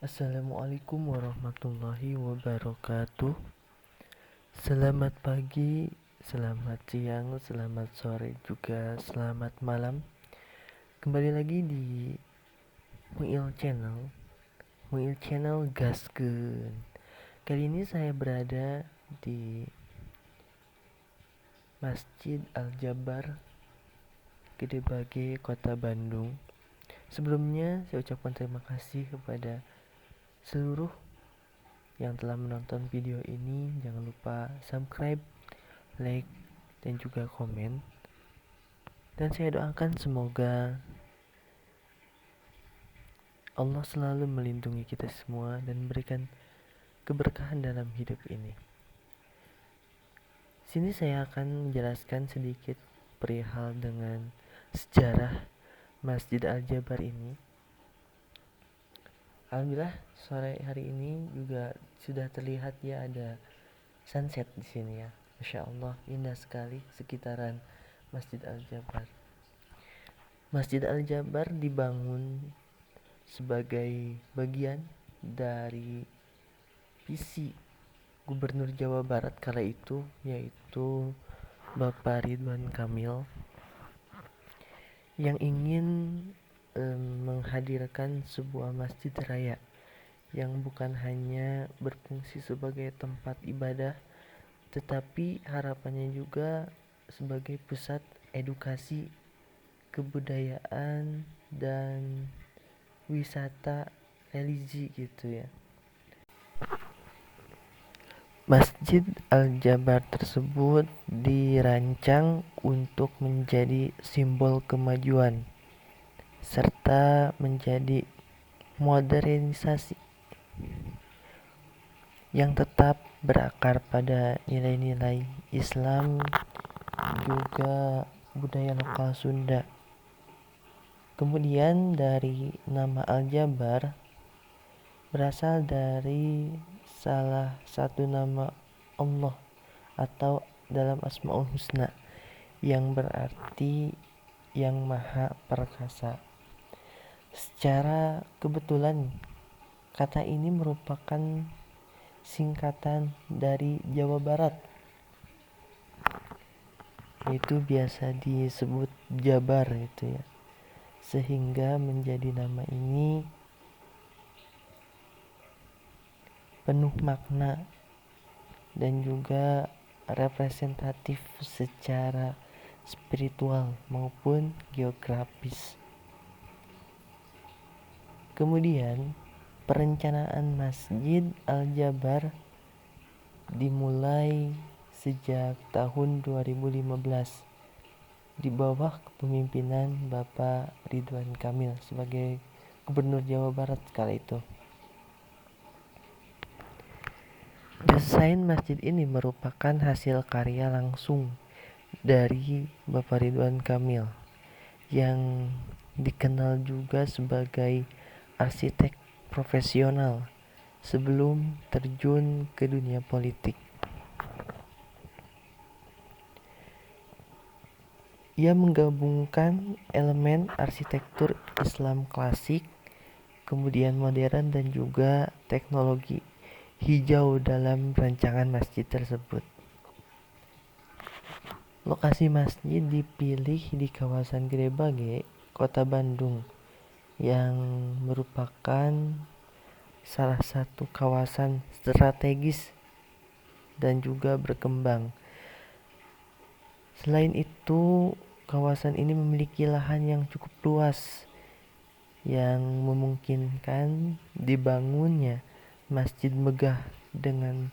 Assalamualaikum warahmatullahi wabarakatuh. Selamat pagi, selamat siang, selamat sore, juga selamat malam. Kembali lagi di Muil Channel Gaskeun. Kali ini saya berada di Masjid Al-Jabar, Gede Bage, Kota Bandung. Sebelumnya saya ucapkan terima kasih kepada seluruh yang telah menonton video ini. Jangan lupa subscribe, like, dan juga komen. Dan saya doakan semoga Allah selalu melindungi kita semua dan memberikan keberkahan dalam hidup ini. Sini saya akan menjelaskan sedikit perihal dengan sejarah Masjid Al-Jabar ini. Alhamdulillah sore hari ini juga sudah terlihat ya ada sunset di sini ya. Masya Allah, indah sekali sekitaran Masjid Al-Jabar. Masjid Al-Jabar dibangun sebagai bagian dari visi Gubernur Jawa Barat kala itu, yaitu Bapak Ridwan Kamil, yang ingin menghadirkan sebuah masjid raya yang bukan hanya berfungsi sebagai tempat ibadah, tetapi harapannya juga sebagai pusat edukasi, kebudayaan, dan wisata religi gitu ya. Masjid Al-Jabar tersebut dirancang untuk menjadi simbol kemajuan serta menjadi modernisasi yang tetap berakar pada nilai-nilai Islam juga budaya lokal Sunda. Kemudian dari nama Al-Jabar berasal dari salah satu nama Allah atau dalam Asmaul Husna yang berarti yang maha perkasa. Secara kebetulan kata ini merupakan singkatan dari Jawa Barat, yaitu biasa disebut Jabar gitu ya, sehingga menjadi nama ini penuh makna dan juga representatif secara spiritual maupun geografis. Kemudian perencanaan Masjid Al-Jabar dimulai sejak tahun 2015 di bawah kepemimpinan Bapak Ridwan Kamil sebagai Gubernur Jawa Barat kala itu. Desain masjid ini merupakan hasil karya langsung dari Bapak Ridwan Kamil yang dikenal juga sebagai arsitek profesional sebelum terjun ke dunia politik. Ia menggabungkan elemen arsitektur Islam klasik, kemudian modern, dan juga teknologi hijau dalam rancangan masjid tersebut. Lokasi masjid dipilih di kawasan Gede Bage, Kota Bandung, yang merupakan salah satu kawasan strategis dan juga berkembang. Selain itu, kawasan ini memiliki lahan yang cukup luas yang memungkinkan dibangunnya masjid megah dengan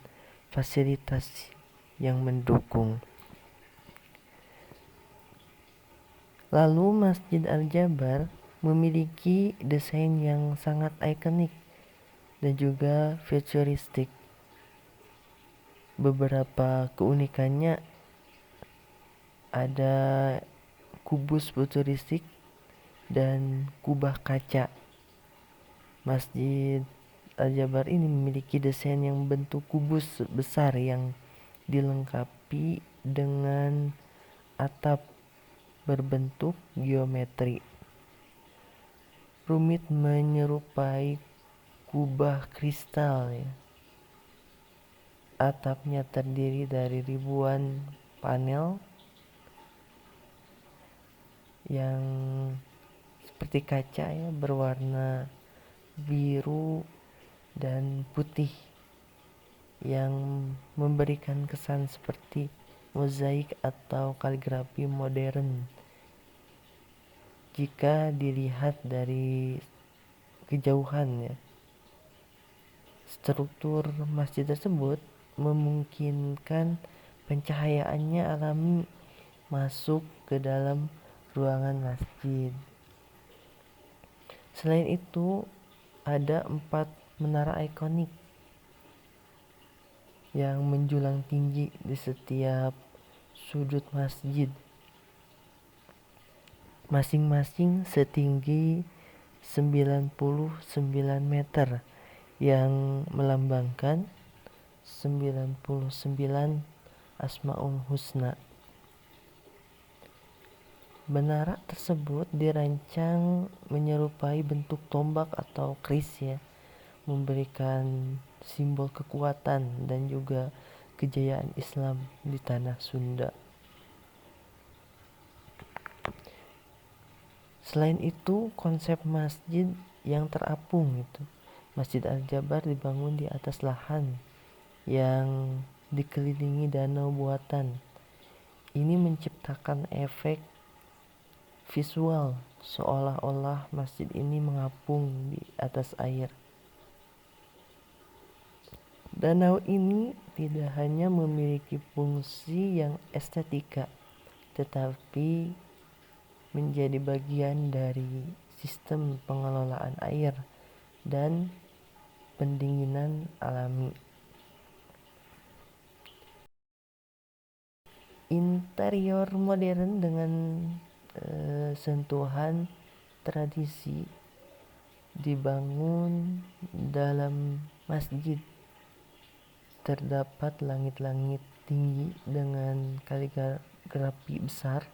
fasilitas yang mendukung. Lalu Masjid Al-Jabar memiliki desain yang sangat ikonik dan juga futuristik. Beberapa keunikannya ada kubus futuristik dan kubah kaca. Masjid Al-Jabar ini memiliki desain yang bentuk kubus besar yang dilengkapi dengan atap berbentuk geometri rumit menyerupai kubah kristal ya. Atapnya terdiri dari ribuan panel yang seperti kaca ya, berwarna biru dan putih yang memberikan kesan seperti mozaik atau kaligrafi modern jika dilihat dari kejauhan ya. Struktur masjid tersebut memungkinkan pencahayaannya alami masuk ke dalam ruangan masjid. Selain itu, ada 4 menara ikonik yang menjulang tinggi di setiap sudut masjid, masing-masing setinggi 99 meter yang melambangkan 99 Asmaul Husna. Menara tersebut dirancang menyerupai bentuk tombak atau keris ya, memberikan simbol kekuatan dan juga kejayaan Islam di tanah Sunda. Selain itu, konsep masjid yang terapung itu, Masjid Al-Jabar dibangun di atas lahan yang dikelilingi danau buatan. Ini menciptakan efek visual seolah-olah masjid ini mengapung di atas air. Danau ini tidak hanya memiliki fungsi yang estetika, tetapi menjadi bagian dari sistem pengelolaan air dan pendinginan alami. Interior modern dengan sentuhan tradisi dibangun dalam masjid. Terdapat langit-langit tinggi dengan kaligrafi besar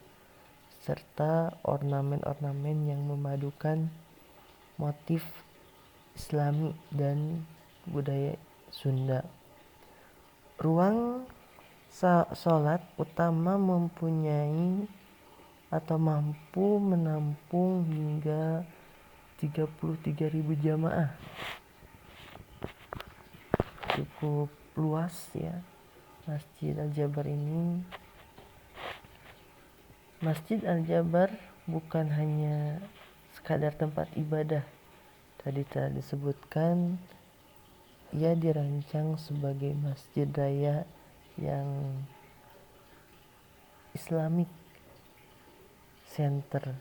serta ornamen-ornamen yang memadukan motif Islami dan budaya Sunda. Ruang salat utama mempunyai atau mampu menampung hingga 33.000 jamaah. Cukup luas ya Masjid Al-Jabar ini. Masjid Al-Jabar bukan hanya sekadar tempat ibadah. Tadi telah disebutkan ia dirancang sebagai masjid raya yang Islamic Center.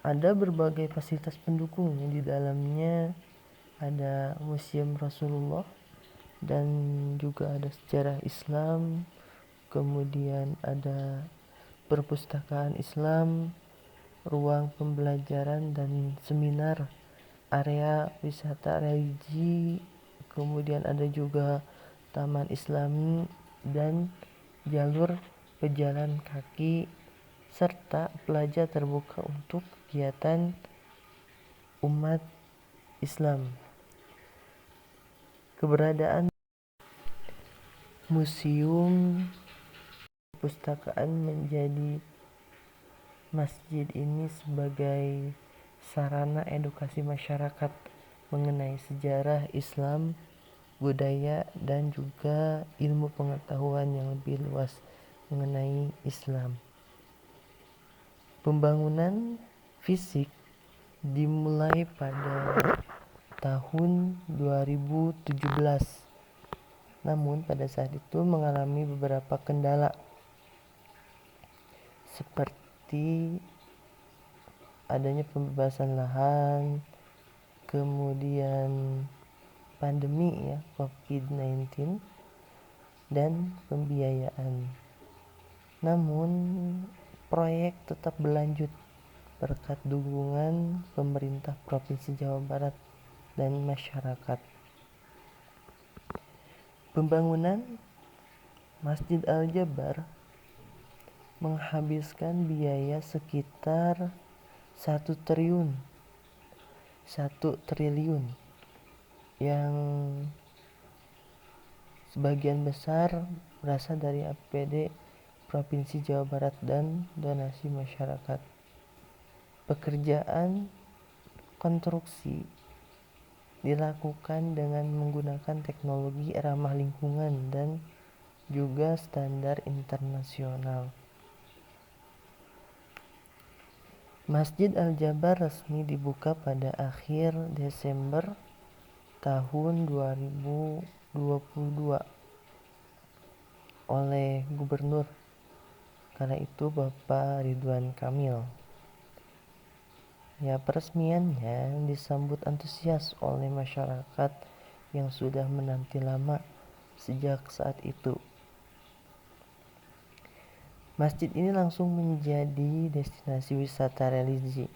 Ada berbagai fasilitas pendukung yang di dalamnya ada museum Rasulullah dan juga ada sejarah Islam, kemudian ada perpustakaan Islam, ruang pembelajaran dan seminar, area wisata religi, kemudian ada juga taman Islami dan jalur pejalan kaki serta pelajar terbuka untuk kegiatan umat Islam. Keberadaan museum perpustakaan menjadi masjid ini sebagai sarana edukasi masyarakat mengenai sejarah Islam, budaya dan juga ilmu pengetahuan yang lebih luas mengenai Islam. Pembangunan fisik dimulai pada tahun 2017. Namun pada saat itu mengalami beberapa kendala seperti adanya pembebasan lahan, kemudian pandemi ya COVID-19 dan pembiayaan. Namun proyek tetap berlanjut berkat dukungan pemerintah Provinsi Jawa Barat dan masyarakat. Pembangunan Masjid Al-Jabar menghabiskan biaya sekitar 1 triliun 1 triliun yang sebagian besar berasal dari APD Provinsi Jawa Barat dan donasi masyarakat. Pekerjaan konstruksi dilakukan dengan menggunakan teknologi ramah lingkungan dan juga standar internasional. Masjid Al-Jabar resmi dibuka pada akhir Desember tahun 2022 oleh Gubernur kala itu Bapak Ridwan Kamil. Ya, peresmiannya disambut antusias oleh masyarakat yang sudah menanti lama sejak saat itu. Masjid ini langsung menjadi destinasi wisata religi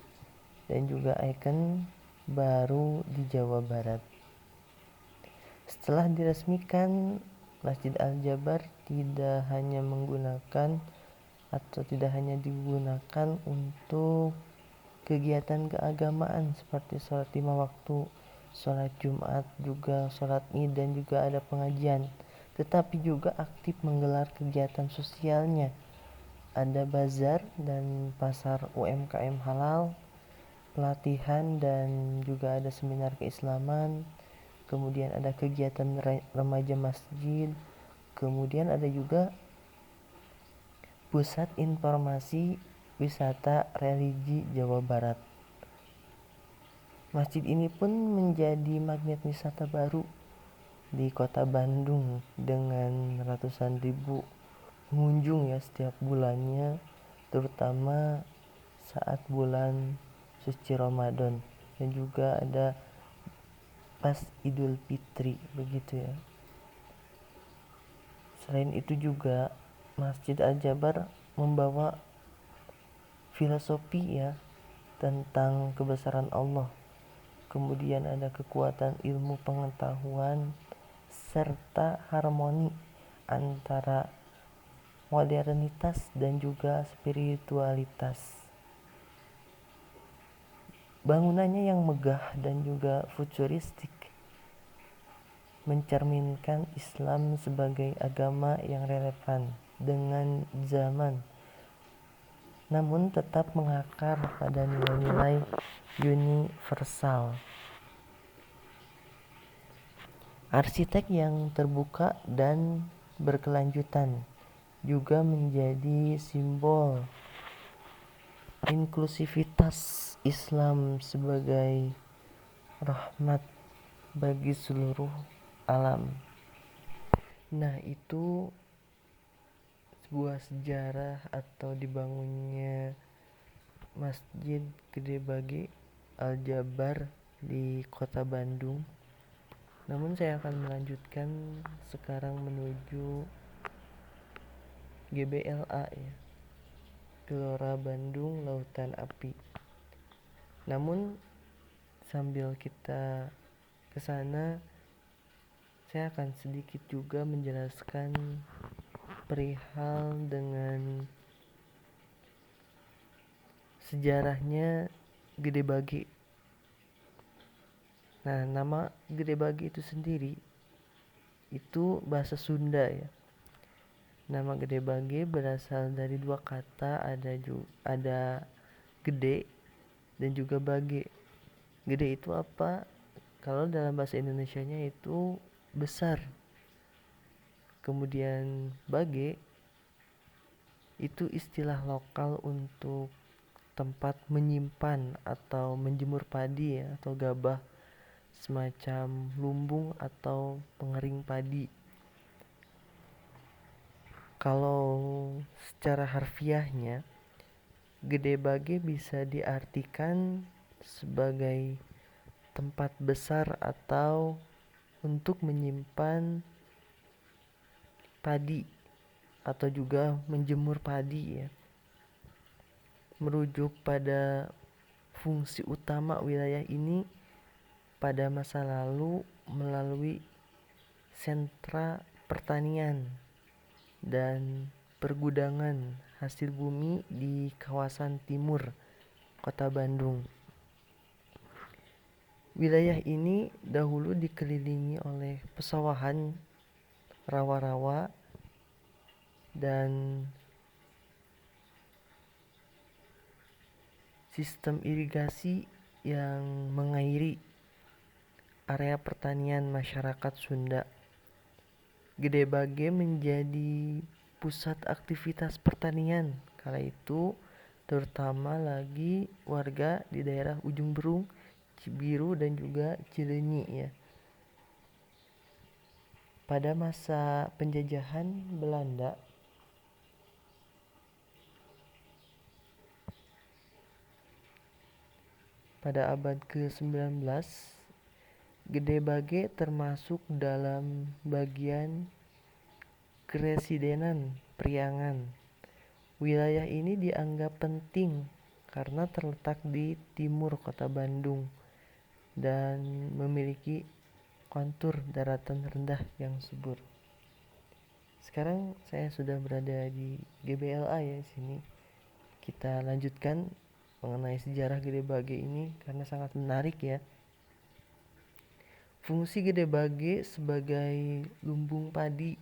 dan juga ikon baru di Jawa Barat. Setelah diresmikan, Masjid Al-Jabar tidak hanya digunakan untuk kegiatan keagamaan seperti sholat 5 waktu, sholat Jumat, juga sholat Id dan juga ada pengajian, tetapi juga aktif menggelar kegiatan sosialnya. Ada bazar dan pasar UMKM halal, pelatihan dan juga ada seminar keislaman, kemudian ada kegiatan remaja masjid, kemudian ada juga pusat informasi wisata religi Jawa Barat. Masjid ini pun menjadi magnet wisata baru di kota Bandung dengan ratusan ribu pengunjung ya setiap bulannya, terutama saat bulan suci Ramadan dan juga ada pas Idul Fitri begitu ya. Selain itu juga Masjid Al-Jabar membawa filosofi ya tentang kebesaran Allah. Kemudian ada kekuatan ilmu pengetahuan serta harmoni antara modernitas dan juga spiritualitas. Bangunannya yang megah dan juga futuristik mencerminkan Islam sebagai agama yang relevan dengan zaman, namun tetap mengakar pada nilai-nilai universal. Arsitek yang terbuka dan berkelanjutan juga menjadi simbol inklusivitas Islam sebagai rahmat bagi seluruh alam. Nah, itu sebuah sejarah atau dibangunnya Masjid Gede Bage Al-Jabar di Kota Bandung. Namun saya akan melanjutkan sekarang menuju GBLA ya, Gelora Bandung Lautan Api. Namun sambil kita ke sana, saya akan sedikit juga menjelaskan perihal dengan sejarahnya Gede Bage. Nah, nama Gede Bage itu sendiri itu bahasa Sunda ya. Nama Gede Bage berasal dari dua kata, ada gede dan juga bage. Gede itu apa? Kalau dalam bahasa Indonesianya itu besar. Kemudian bage itu istilah lokal untuk tempat menyimpan atau menjemur padi ya, atau gabah, semacam lumbung atau pengering padi. Kalau secara harfiahnya, Gede Bage bisa diartikan sebagai tempat besar atau untuk menyimpan padi atau juga menjemur padi ya. Merujuk pada fungsi utama wilayah ini pada masa lalu melalui sentra pertanian dan pergudangan hasil bumi di kawasan timur Kota Bandung. Wilayah ini dahulu dikelilingi oleh pesawahan, rawa-rawa, dan sistem irigasi yang mengairi area pertanian masyarakat Sunda. Gede Bage menjadi pusat aktivitas pertanian kala itu, terutama lagi warga di daerah Ujung Berung, Cibiru, dan juga Cileunyi ya. Pada masa penjajahan Belanda, pada abad ke-19, Gede Bage termasuk dalam bagian Kresidenan Priangan. Wilayah ini dianggap penting karena terletak di timur kota Bandung dan memiliki kontur daratan rendah yang subur. Sekarang saya sudah berada di GBLA ya di sini. Kita lanjutkan mengenai sejarah Gede Bage ini karena sangat menarik ya. Fungsi Gede Bage sebagai lumbung padi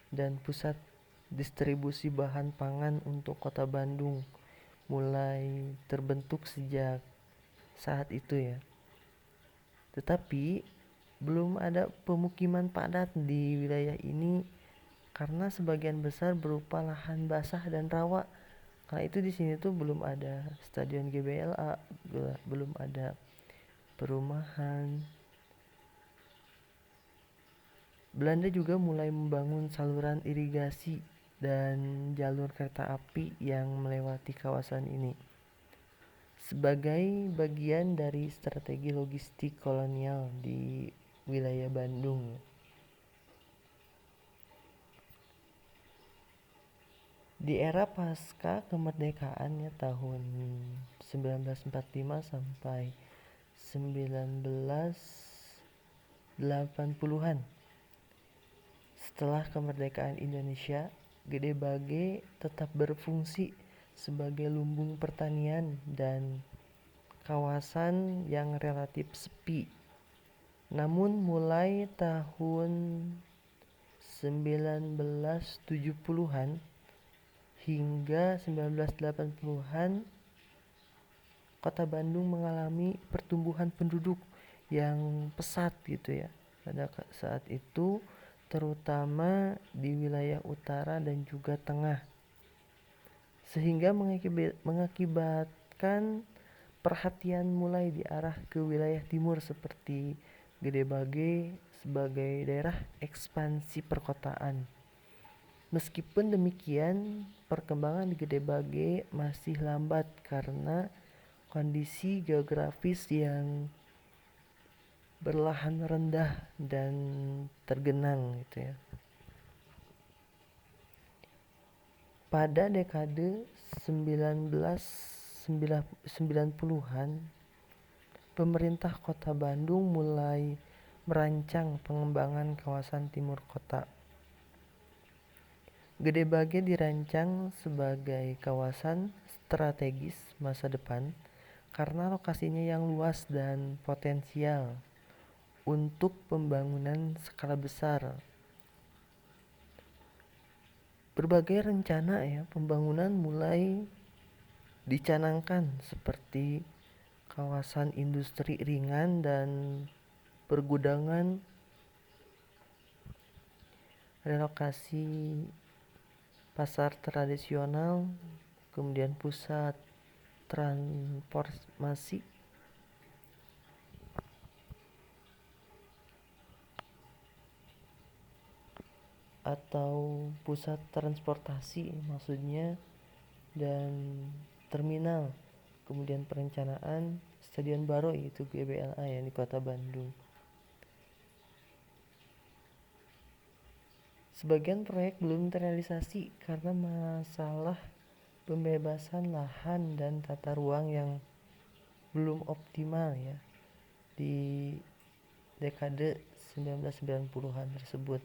dan pusat distribusi bahan pangan untuk kota Bandung mulai terbentuk sejak saat itu ya. Tetapi belum ada pemukiman padat di wilayah ini karena sebagian besar berupa lahan basah dan rawa. Karena itu di sini tuh belum ada stadion GBLA, belum ada perumahan. Belanda juga mulai membangun saluran irigasi dan jalur kereta api yang melewati kawasan ini sebagai bagian dari strategi logistik kolonial di wilayah Bandung. Di era pasca kemerdekaan ya tahun 1945 sampai 1980-an. Setelah kemerdekaan Indonesia, Gede Bage tetap berfungsi sebagai lumbung pertanian dan kawasan yang relatif sepi. Namun mulai tahun 1970-an hingga 1980-an, kota Bandung mengalami pertumbuhan penduduk yang pesat gitu ya. Pada saat itu terutama di wilayah utara dan juga tengah, sehingga mengakibatkan perhatian mulai diarah ke wilayah timur seperti Gede Bage sebagai daerah ekspansi perkotaan. Meskipun demikian, perkembangan di Gede Bage masih lambat karena kondisi geografis yang berlahan rendah dan tergenang gitu ya. Pada dekade 1990-an, pemerintah Kota Bandung mulai merancang pengembangan kawasan timur kota. Gede Bage dirancang sebagai kawasan strategis masa depan karena lokasinya yang luas dan potensial untuk pembangunan skala besar. Berbagai rencana ya pembangunan mulai dicanangkan seperti kawasan industri ringan dan pergudangan, relokasi pasar tradisional, kemudian pusat transformasi atau pusat transportasi maksudnya, dan terminal, kemudian perencanaan stadion baru yaitu GBLA yang di kota Bandung. Sebagian proyek belum terrealisasi karena masalah pembebasan lahan dan tata ruang yang belum optimal ya di dekade 1990-an tersebut.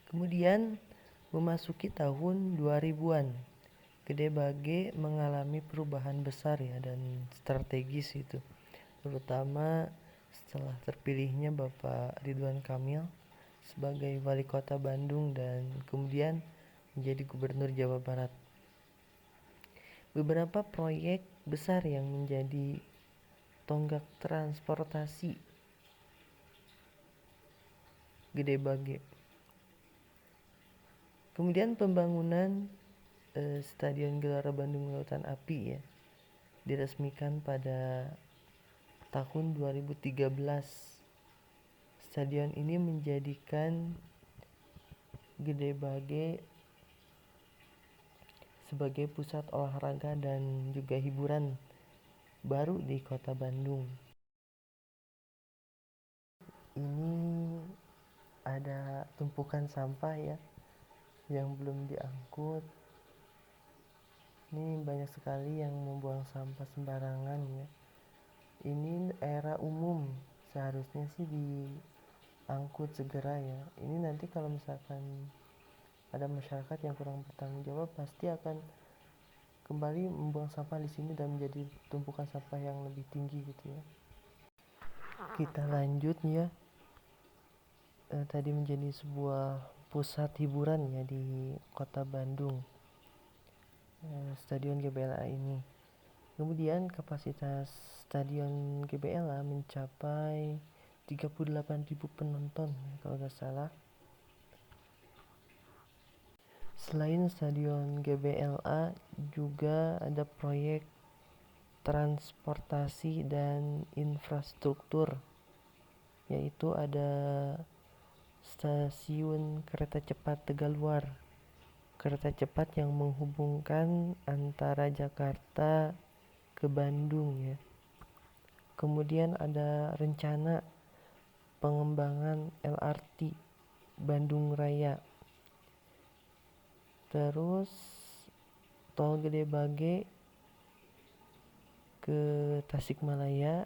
Kemudian memasuki tahun 2000-an, Gede Bage mengalami perubahan besar ya dan strategis itu. terutama setelah terpilihnya Bapak Ridwan Kamil sebagai Wali Kota Bandung dan kemudian menjadi Gubernur Jawa Barat. Beberapa proyek besar yang menjadi tonggak transportasi Gede Bage. Kemudian pembangunan Stadion Gelora Bandung Lautan Api ya diresmikan pada tahun 2013. Stadion ini menjadikan Gede Bage sebagai pusat olahraga dan juga hiburan baru di Kota Bandung. Ini ada tumpukan sampah ya yang belum diangkut. Ini banyak sekali yang membuang sampah sembarangan ya. Ini era umum, seharusnya sih diangkut segera ya. Ini nanti kalau misalkan ada masyarakat yang kurang bertanggung jawab pasti akan kembali membuang sampah di sini dan menjadi tumpukan sampah yang lebih tinggi gitu ya. Kita lanjut ya. Tadi menjadi sebuah pusat hiburan ya di Kota Bandung. Stadion GBLA ini. Kemudian kapasitas Stadion GBLA mencapai 38.000 penonton kalau nggak salah. Selain Stadion GBLA juga ada proyek transportasi dan infrastruktur, yaitu ada stasiun kereta cepat Tegaluar, kereta cepat yang menghubungkan antara Jakarta ke Bandung ya. Kemudian ada rencana pengembangan LRT Bandung Raya. Terus tol Gede Bage ke Tasikmalaya,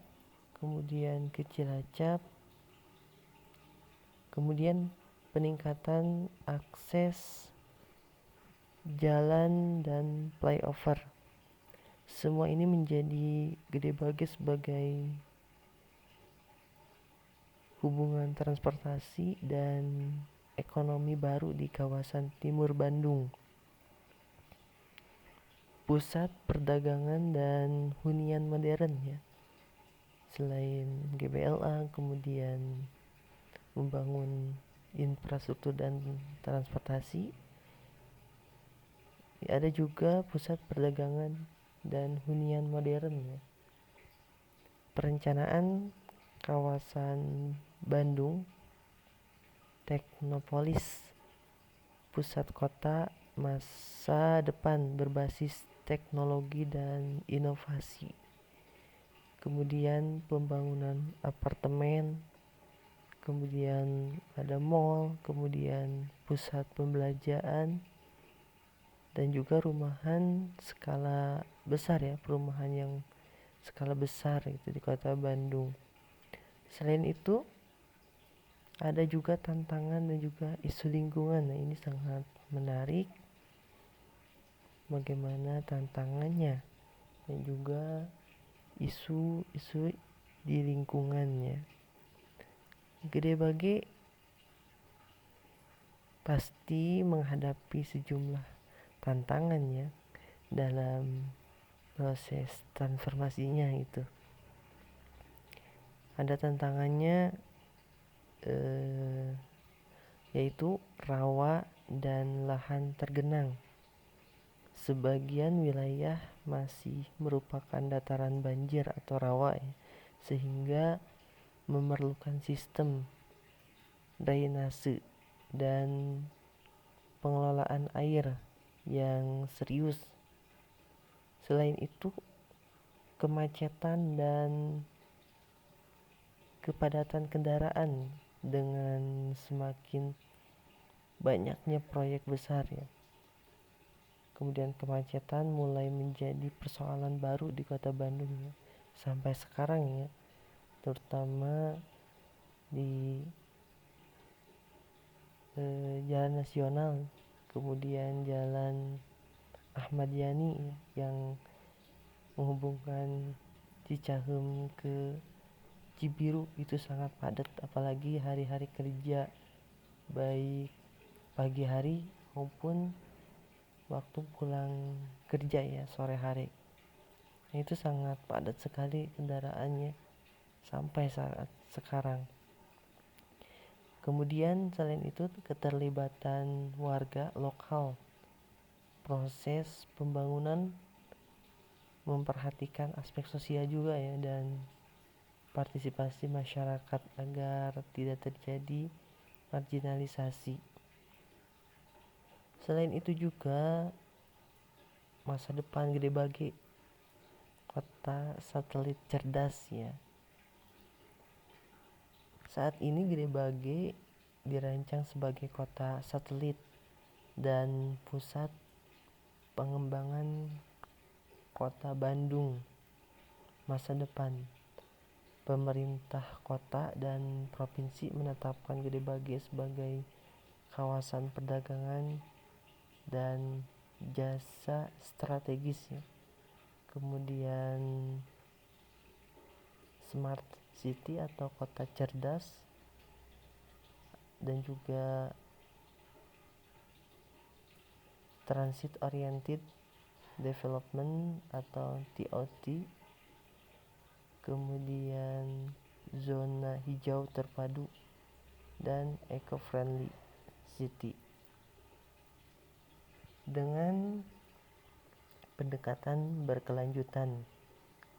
kemudian ke Cilacap, kemudian peningkatan akses jalan dan flyover. Semua ini menjadi Gede Bage sebagai hubungan transportasi dan ekonomi baru di kawasan timur Bandung. Pusat perdagangan dan hunian modern ya. Selain GBLA kemudian membangun infrastruktur dan transportasi, ada juga pusat perdagangan dan hunian modern ya. Perencanaan kawasan Bandung Teknopolis, pusat kota masa depan berbasis teknologi dan inovasi. Kemudian pembangunan apartemen, kemudian ada mall, kemudian pusat pembelanjaan dan juga rumahan skala besar ya, perumahan yang skala besar itu di Kota Bandung. Selain itu ada juga tantangan dan juga isu lingkungan. Nah, ini sangat menarik bagaimana tantangannya dan juga isu-isu di lingkungannya. Gede Bage pasti menghadapi sejumlah tantangan ya dalam proses transformasinya itu. Ada tantangannya yaitu rawa dan lahan tergenang. Sebagian wilayah masih merupakan dataran banjir atau rawa ya, sehingga memerlukan sistem drainase dan pengelolaan air yang serius. Selain itu, kemacetan dan kepadatan kendaraan dengan semakin banyaknya proyek besar ya. Kemudian kemacetan mulai menjadi persoalan baru di Kota Bandung ya. Sampai sekarang ya, terutama di jalan nasional, kemudian jalan Ahmad Yani ya, yang menghubungkan Cicahem ke Cibiru itu sangat padat, apalagi hari-hari kerja, baik pagi hari maupun waktu pulang kerja ya, sore hari. Itu sangat padat sekali kendaraannya sampai saat sekarang. Kemudian selain itu keterlibatan warga lokal, proses pembangunan memperhatikan aspek sosial juga ya, dan partisipasi masyarakat agar tidak terjadi marginalisasi. Selain itu juga masa depan Gede Bage, kota satelit cerdas ya. Saat ini Gede Bage dirancang sebagai kota satelit dan pusat pengembangan kota Bandung masa depan. Pemerintah kota dan provinsi menetapkan Gede Bage sebagai kawasan perdagangan dan jasa strategis ya. Kemudian smart city atau kota cerdas, dan juga transit oriented development atau TOT. Kemudian zona hijau terpadu dan eco-friendly city. Dengan pendekatan berkelanjutan,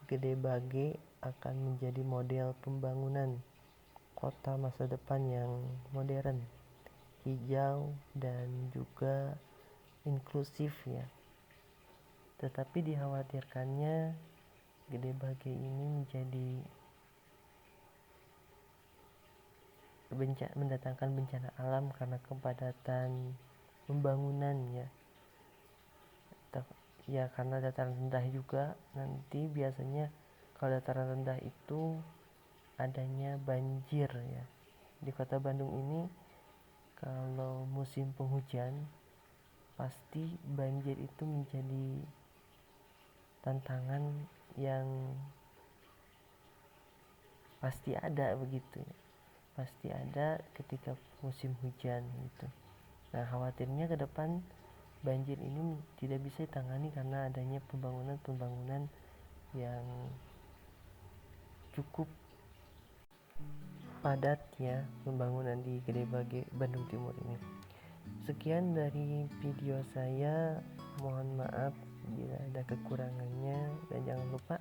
Gede Bage akan menjadi model pembangunan kota masa depan yang modern, hijau, dan juga inklusif ya. Tetapi dikhawatirkannya Gede Bage ini mendatangkan bencana alam karena kepadatan pembangunan ya. Ya karena dataran rendah juga, nanti biasanya kalau dataran rendah itu adanya banjir ya. Di kota Bandung ini kalau musim penghujan pasti banjir itu menjadi tantangan yang pasti ada begitu ya. Pasti ada ketika musim hujan gitu. Nah, khawatirnya ke depan banjir ini tidak bisa ditangani karena adanya pembangunan yang cukup padat ya, pembangunan di Gede Bage Bandung Timur ini. Sekian dari video saya, mohon maaf bila ada kekurangannya, dan jangan lupa